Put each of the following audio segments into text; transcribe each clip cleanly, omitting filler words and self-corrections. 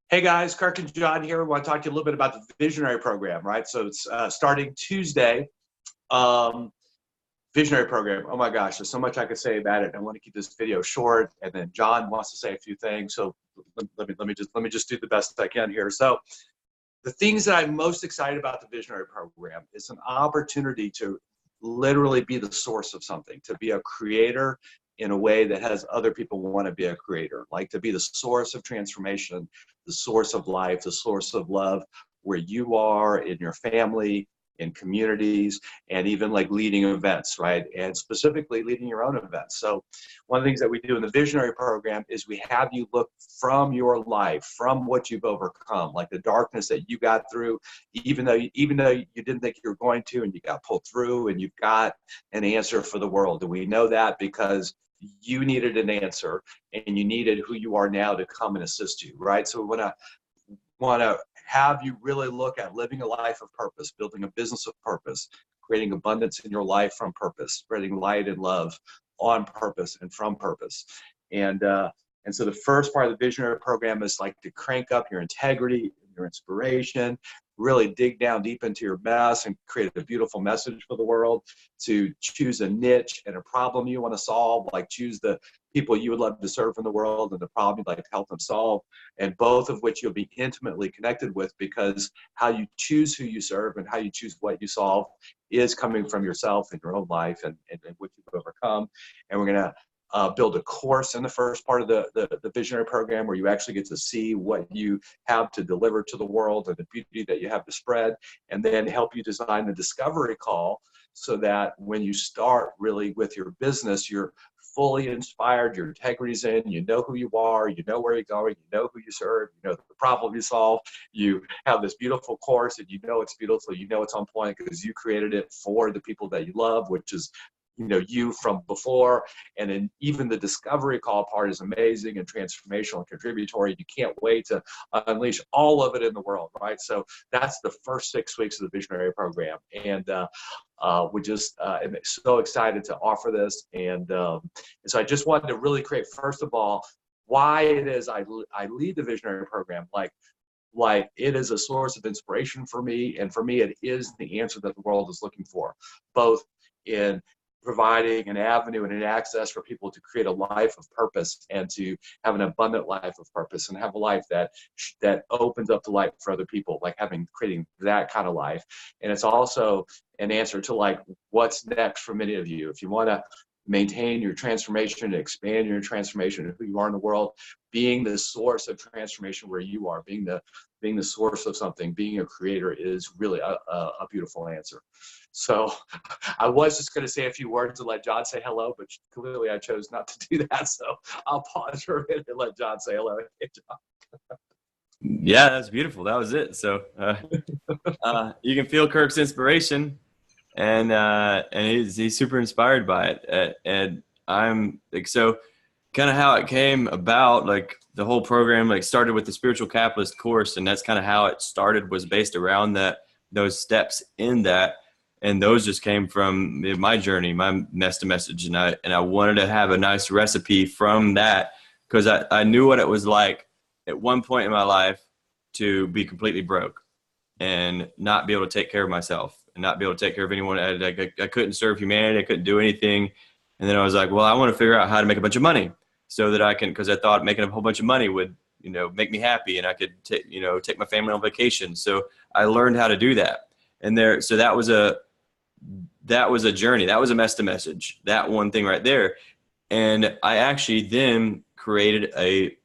Hey guys, Kirk and John here. We want to talk to you a little bit about the Visionary Program, right? So it's starting Tuesday. Um, Visionary Program. Oh my gosh, there's so much I could say about it. I want to keep this video short, and then John wants to say a few things. So let me just do the best I can here. So the things that I'm most excited about the Visionary Program is an opportunity to literally be the source of something, to be a creator in a way that has other people want to be a creator, like to be the source of transformation, the source of life, the source of love, where you are in your family, in communities, and even like leading events, right? And specifically leading your own events. So one of the things that we do in the Visionary Program is we have you look from your life, from what you've overcome, like the darkness that you got through, even though you didn't think you were going to, and you got pulled through, and you've got an answer for the world. And we know that because you needed an answer, and you needed who you are now to come and assist you, right? So we want to have you really look at living a life of purpose, building a business of purpose, creating abundance in your life from purpose, spreading light and love on purpose and from purpose. And so the first part of the Visionary Program is like to crank up your integrity, your inspiration, really dig down deep into your mess and create a beautiful message for the world, to choose a niche and a problem you want to solve, like choose the people you would love to serve in the world and the problem you'd like to help them solve, and both of which you'll be intimately connected with, because how you choose who you serve and how you choose what you solve is coming from yourself and your own life and what you've overcome. And we're going to build a course in the first part of the Visionary Program, where you actually get to see what you have to deliver to the world and the beauty that you have to spread, and then help you design the discovery call so that when you start really with your business, you're fully inspired, your integrity's in, you know who you are, you know where you're going, you know who you serve, you know the problem you solve, you have this beautiful course, and you know it's beautiful, you know it's on point because you created it for the people that you love, which is you from before. And then even the discovery call part is amazing and transformational and contributory. You can't wait to unleash all of it in the world, right? So that's the first 6 weeks of the Visionary Program. And we just am so excited to offer this. And so I just wanted to really create, first of all, why it is I lead the Visionary Program. Like it is a source of inspiration for me. And for me, it is the answer that the world is looking for, both in providing an avenue and an access for people to create a life of purpose and to have an abundant life of purpose and have a life that opens up the light for other people, like creating that kind of life. And it's also an answer to like what's next for many of you. If you want to maintain your transformation, expand your transformation of who you are in the world, being the source of transformation where you are, being the source of something, being a creator is really a beautiful answer. So I was just going to say a few words and let John say hello, but clearly I chose not to do that. So I'll pause for a minute and let John say hello. Hey, John. Yeah, that's beautiful. That was it. So you can feel Kirk's inspiration, and he's super inspired by it. And I'm like, so kind of how it came about, like the whole program like started with the Spiritual Capitalist course, and that's kind of how it started, was based around those steps in that. And those just came from my journey, my message. And I wanted to have a nice recipe from that, because I knew what it was like at one point in my life to be completely broke and not be able to take care of myself and not be able to take care of anyone. I couldn't serve humanity. I couldn't do anything. And then I was like, well, I want to figure out how to make a bunch of money so that I can, because I thought making a whole bunch of money would, make me happy, and I could take my family on vacation. So I learned how to do that. And so that was a journey. That was a message, that one thing right there. And I actually then created a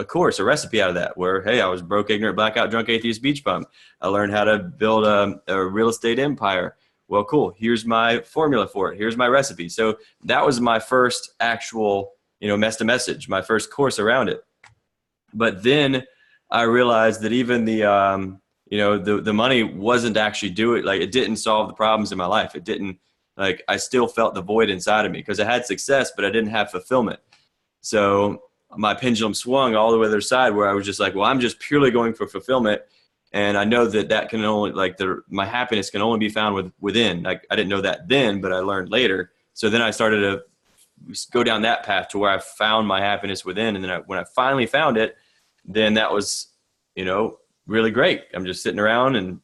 course, a recipe out of that, where, hey, I was broke, ignorant, blackout, drunk, atheist, beach bum. I learned how to build a real estate empire. Well, cool. Here's my formula for it. Here's my recipe. So that was my first actual, message, my first course around it. But then I realized that even the money wasn't actually it didn't solve the problems in my life. It didn't, I still felt the void inside of me, because I had success, but I didn't have fulfillment. So my pendulum swung all the way to the other side, where I was just like, well, I'm just purely going for fulfillment. And I know that can only, my happiness can only be found within. I didn't know that then, but I learned later. So then I started to go down that path to where I found my happiness within. And then when I finally found it, then that was really great. I'm just sitting around and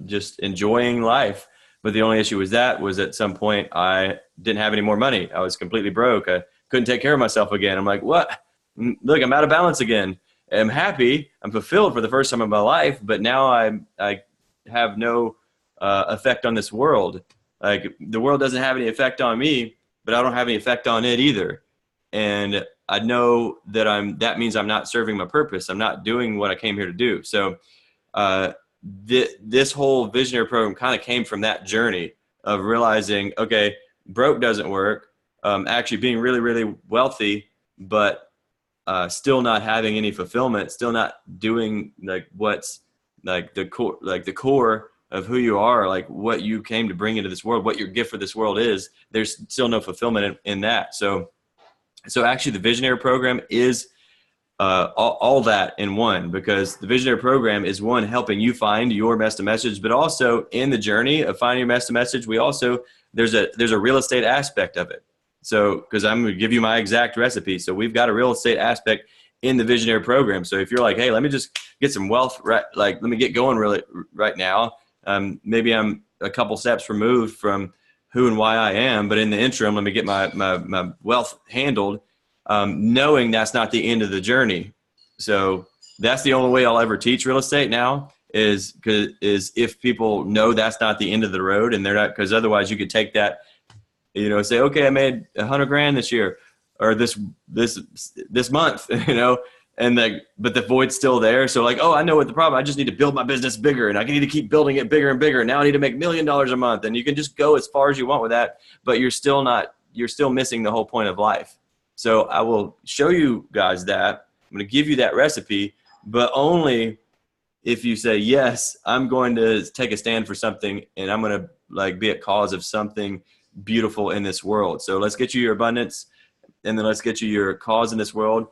just enjoying life. But the only issue was at some point I didn't have any more money. I was completely broke. I couldn't take care of myself again. I'm like, what? Look, I'm out of balance again. I'm happy. I'm fulfilled for the first time in my life, but now I have no effect on this world. Like, the world doesn't have any effect on me, but I don't have any effect on it either. And I know that that means I'm not serving my purpose. I'm not doing what I came here to do. So this whole visionary program kind of came from that journey of realizing, okay, broke doesn't work. Actually being really, really wealthy, but still not having any fulfillment, still not doing like what's like the core of who you are, like what you came to bring into this world, what your gift for this world is. There's still no fulfillment in that. So actually the visionary program is all that in one, because the visionary program is one, helping you find your master message, but also in the journey of finding your master message, there's a real estate aspect of it. So, because I'm going to give you my exact recipe. So we've got a real estate aspect in the visionary program. So if you're like, hey, let me just get some wealth, right? Like, let me get going really right now. Maybe I'm a couple steps removed from who and why I am, but in the interim, let me get my wealth handled. Knowing that's not the end of the journey. So that's the only way I'll ever teach real estate now is if people know that's not the end of the road, and they're not, because otherwise you could take that, say, okay, I made $100,000 this year or this month, but the void's still there. So like, oh, I know what the problem, I just need to build my business bigger, and I need to keep building it bigger and bigger. Now I need to make $1 million a month. And you can just go as far as you want with that, but you're still missing the whole point of life. So I will show you guys that. I'm going to give you that recipe, but only if you say, yes, I'm going to take a stand for something, and I'm going to be a cause of something beautiful in this world. So let's get you your abundance, and then let's get you your cause in this world,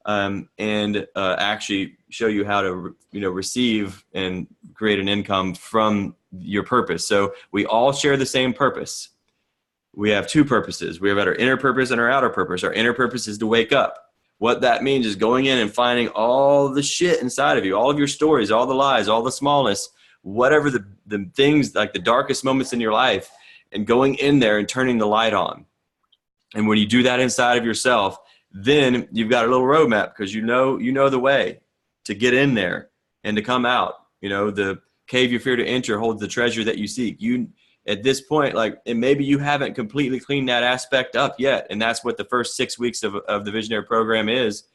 and actually show you how to receive and create an income from your purpose. So we all share the same purpose. We have two purposes. We have our inner purpose and our outer purpose. Our inner purpose is to wake up. What that means is going in and finding all the shit inside of you, all of your stories, all the lies, all the smallness, whatever the things, like the darkest moments in your life, and going in there and turning the light on. And when you do that inside of yourself, then you've got a little roadmap, because you know the way to get in there and to come out. The cave you fear to enter holds the treasure that you seek. At this point, and maybe you haven't completely cleaned that aspect up yet. And that's what the first 6 weeks of the visionary program is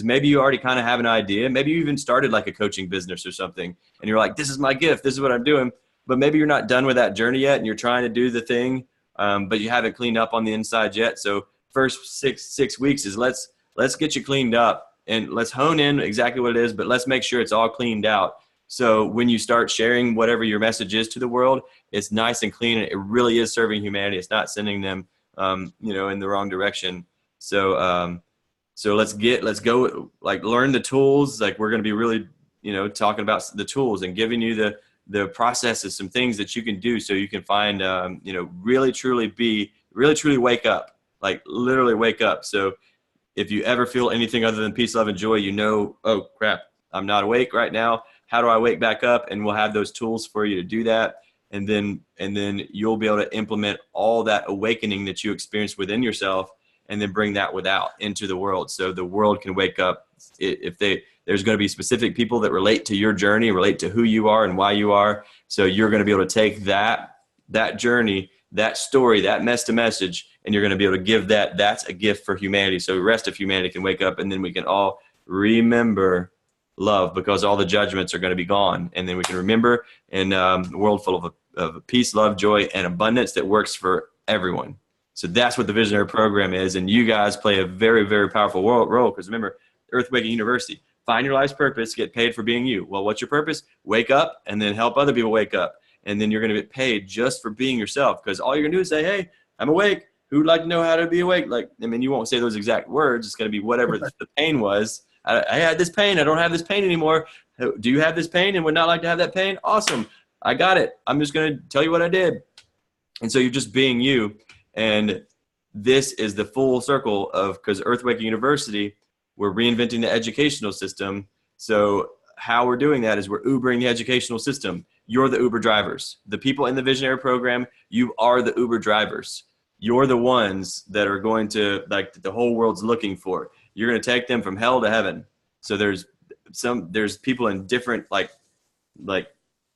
maybe you already kind of have an idea. Maybe you even started like a coaching business or something, and you're like, this is my gift, this is what I'm doing. But maybe you're not done with that journey yet, and you're trying to do the thing, but you haven't cleaned up on the inside yet. So first six weeks is let's get you cleaned up, and let's hone in exactly what it is, but let's make sure it's all cleaned out. So when you start sharing whatever your message is to the world, it's nice and clean, and it really is serving humanity. It's not sending them, in the wrong direction. So let's go, learn the tools. Like, we're going to be really, talking about the tools and giving you the processes, some things that you can do so you can find, really truly wake up, like literally wake up. So if you ever feel anything other than peace, love, and joy, oh crap, I'm not awake right now. How do I wake back up? And we'll have those tools for you to do that. And then you'll be able to implement all that awakening that you experience within yourself, and then bring that without into the world. So the world can wake up. There's going to be specific people that relate to your journey, relate to who you are and why you are. So you're going to be able to take that journey, that story, that message, and you're going to be able to give that's a gift for humanity. So the rest of humanity can wake up, and then we can all remember love, because all the judgments are going to be gone. And then we can remember in a world full of peace, love, joy, and abundance that works for everyone. So that's what the visionary program is. And you guys play a very, very powerful role, because remember, Earth Waking University, find your life's purpose, get paid for being you. Well, what's your purpose? Wake up, and then help other people wake up. And then you're going to get paid just for being yourself, because all you're going to do is say, hey, I'm awake. Who'd like to know how to be awake? You won't say those exact words. It's going to be whatever the pain was. I had this pain. I don't have this pain anymore. Do you have this pain and would not like to have that pain? Awesome. I got it. I'm just going to tell you what I did. And so you're just being you. And this is the full circle because Earth Waking University, we're reinventing the educational system. So how we're doing that is we're Ubering the educational system. You're the Uber drivers. The people in the visionary program, you are the Uber drivers. You're the ones that are going to, like, the whole world's looking for. You're going to take them from hell to heaven. So there's people in different like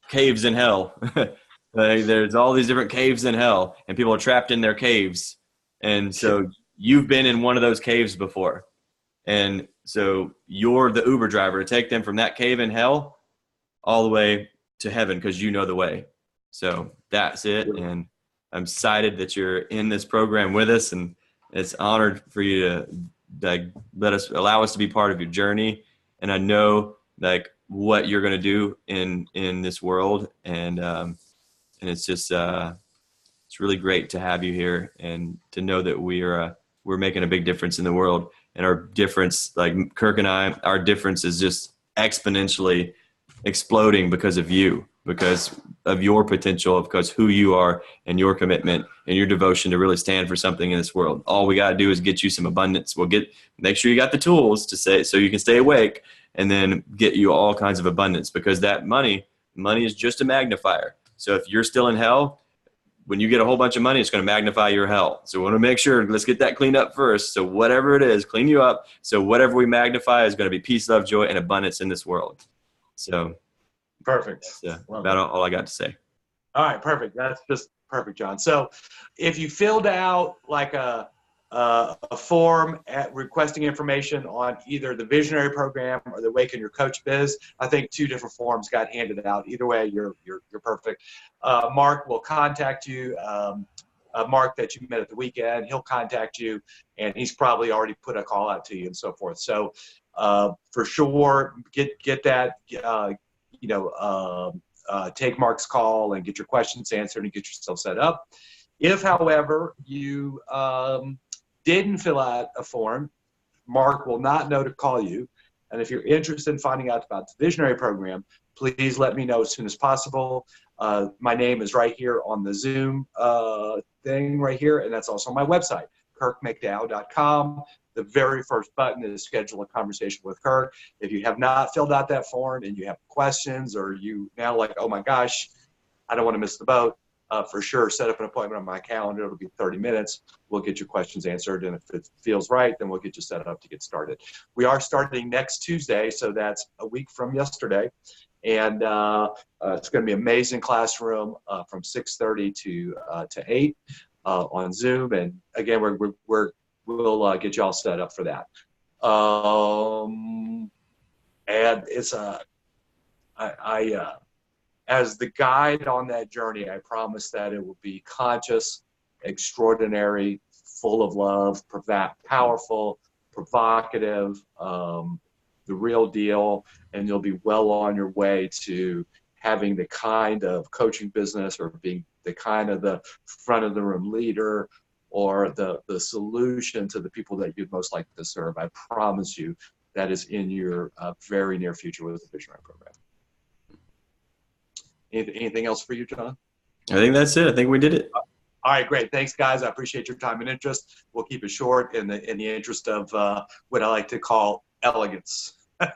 caves in hell. Like, there's all these different caves in hell, and people are trapped in their caves. And so you've been in one of those caves before. And so you're the Uber driver to take them from that cave in hell all the way to heaven, because you know the way. So that's it. And I'm excited that you're in this program with us, and it's honored for you to allow us to be part of your journey. And I know like what you're going to do in this world. And it's just, it's really great to have you here and to know that we're making a big difference in the world. And our difference, like Kirk and I, our difference is just exponentially exploding because of you, because of your potential, because who you are and your commitment and your devotion to really stand for something in this world. All we got to do is get you some abundance. Make sure you got the tools to say, so you can stay awake, and then get you all kinds of abundance, because that money is just a magnifier. So if you're still in hell, when you get a whole bunch of money, it's going to magnify your hell. So we want to make sure, let's get that cleaned up first. So whatever it is, clean you up. So whatever we magnify is going to be peace, love, joy, and abundance in this world. So perfect. That's about all I got to say. All right, perfect. That's just perfect, John. So if you filled out like a form requesting information on either the Visionary Program or the Awaken Your Coach Biz, I think 2 different forms got handed out. Either way, you're perfect. Mark will contact you. Mark that you met at the weekend, he'll contact you, and he's probably already put a call out to you and so forth. So for sure, get that. Take Mark's call and get your questions answered and get yourself set up. If, however, you didn't fill out a form, Mark will not know to call you. And if you're interested in finding out about the Visionary Program, please let me know as soon as possible. My name is right here on the Zoom thing right here, and that's also on my website, kirkmcdowell.com. The very first button is schedule a conversation with Kirk. If you have not filled out that form and you have questions, or you now like, oh my gosh, I don't want to miss the boat, for sure, set up an appointment on my calendar. It'll be 30 minutes. We'll get your questions answered, and if it feels right, then we'll get you set up to get started. We are starting next Tuesday, so that's a week from yesterday, and it's going to be an amazing classroom from 6:30 to 8 on Zoom. And again, we'll get you all set up for that. And it's as the guide on that journey, I promise that it will be conscious, extraordinary, full of love, powerful, provocative, the real deal, and you'll be well on your way to having the kind of coaching business, or being the kind of the front of the room leader, or the solution to the people that you'd most like to serve. I promise you that is in your very near future with the Visionary Program. Anything else for you, John? I think that's it. I think we did it. All right, great. Thanks, guys. I appreciate your time and interest. We'll keep it short in the interest of what I like to call elegance. All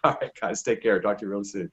right, guys, take care. Talk to you real soon.